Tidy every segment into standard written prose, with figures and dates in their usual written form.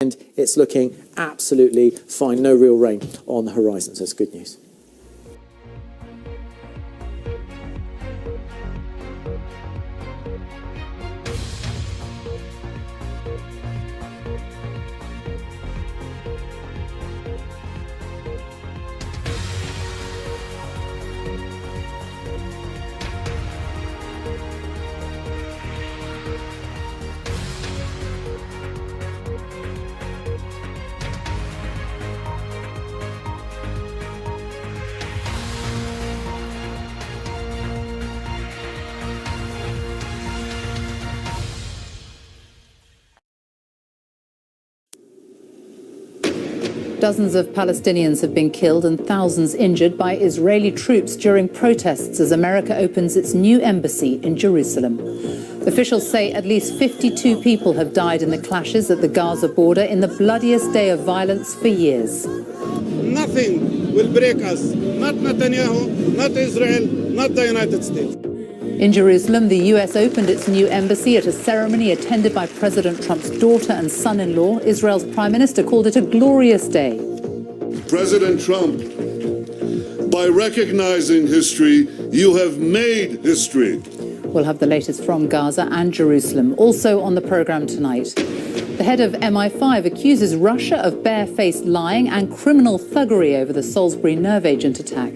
And it's looking absolutely fine. No real rain on the horizon, so it's good news. Dozens of Palestinians have been killed and thousands injured by Israeli troops during protests as America opens its new embassy in Jerusalem. Officials say at least 52 people have died in the clashes at the Gaza border in the bloodiest day of violence for years. Nothing will break us. Not Netanyahu, not Israel, not the United States. In Jerusalem, the US opened its new embassy at a ceremony attended by President Trump's daughter and son-in-law. Israel's Prime Minister called it a glorious day. President Trump, by recognizing history, you have made history. We'll have the latest from Gaza and Jerusalem. Also on the programme tonight, the head of MI5 accuses Russia of barefaced lying and criminal thuggery over the Salisbury nerve agent attack.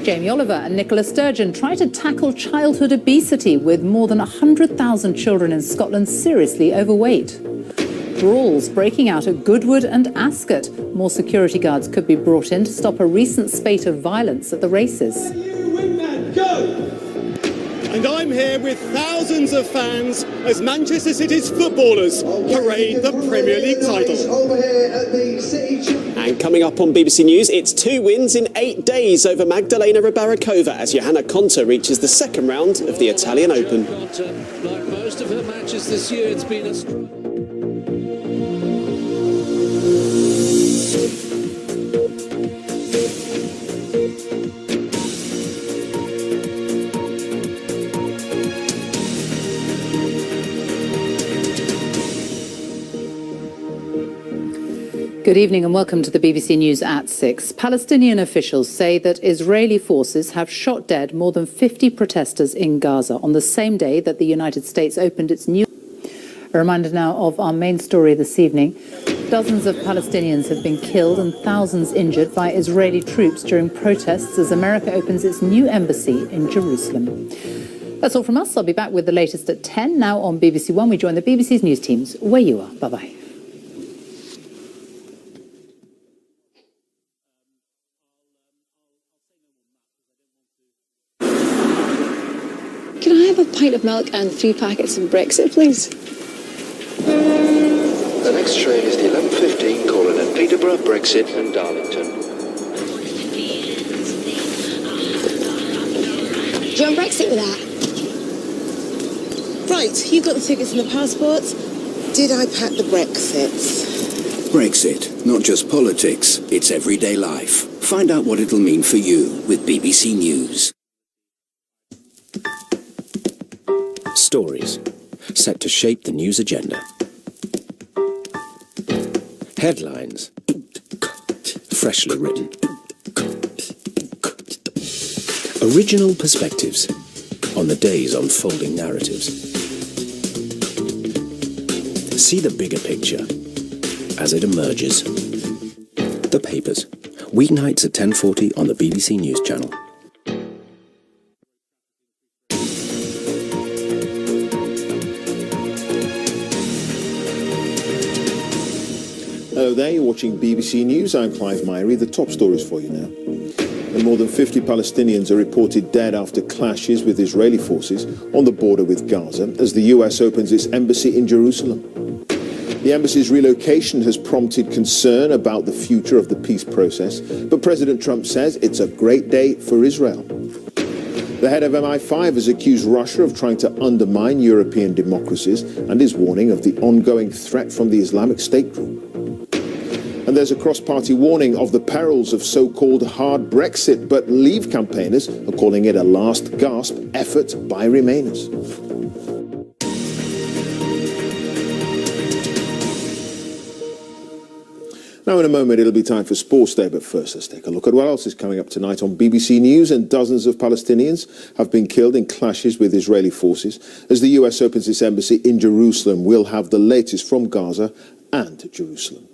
Jamie Oliver and Nicola Sturgeon try to tackle childhood obesity with more than 100,000 children in Scotland seriously overweight. Brawls breaking out at Goodwood and Ascot. More security guards could be brought in to stop a recent spate of violence at the races. Go! And I'm here with thousands of fans as Manchester City's footballers parade the Premier League title. And coming up on BBC News, it's 2 wins in 8 days over Magdalena Rybarikova as Johanna Konta reaches the second round of the Italian Open. Like most of her matches this year, it's been a Good evening and welcome to the BBC News at 6. Palestinian officials say that Israeli forces have shot dead more than 50 protesters in Gaza on the same day that the United States opened its new... A reminder now of our main story this evening. Dozens of Palestinians have been killed and thousands injured by Israeli troops during protests as America opens its new embassy in Jerusalem. That's all from us. I'll be back with the latest at 10. Now on BBC One, we join the BBC's news teams where you are. Bye-bye. Can I have a pint of milk and 3 packets of Brexit, please? The next train is the 11:15 calling at Peterborough, Brexit and Darlington. Do you want Brexit with that? Right, you've got the tickets and the passports. Did I pack the Brexits? Brexit, not just politics, it's everyday life. Find out what it'll mean for you with BBC News. Stories set to shape the news agenda. Headlines freshly written. Original perspectives on the day's unfolding narratives. See the bigger picture as it emerges. The Papers, weeknights at 10:40 on the BBC News Channel. Hello there, you're watching BBC News. I'm Clive Myrie. The top stories for you now. And more than 50 Palestinians are reported dead after clashes with Israeli forces on the border with Gaza as the US opens its embassy in Jerusalem. The embassy's relocation has prompted concern about the future of the peace process, but President Trump says it's a great day for Israel. The head of MI5 has accused Russia of trying to undermine European democracies and is warning of the ongoing threat from the Islamic State group. And there's a cross-party warning of the perils of so-called hard Brexit, but Leave campaigners are calling it a last gasp effort by Remainers. Now, in a moment, it'll be time for Sports Day, but first, let's take a look at what else is coming up tonight on BBC News. And dozens of Palestinians have been killed in clashes with Israeli forces. As the US opens its embassy in Jerusalem, we'll have the latest from Gaza and Jerusalem.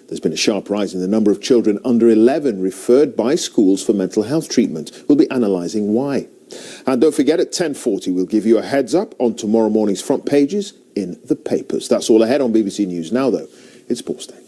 There's been a sharp rise in the number of children under 11 referred by schools for mental health treatment. We'll be analysing why. And don't forget, at 10:40, we'll give you a heads up on tomorrow morning's front pages in the papers. That's all ahead on BBC News. Now, though, it's Sports Day.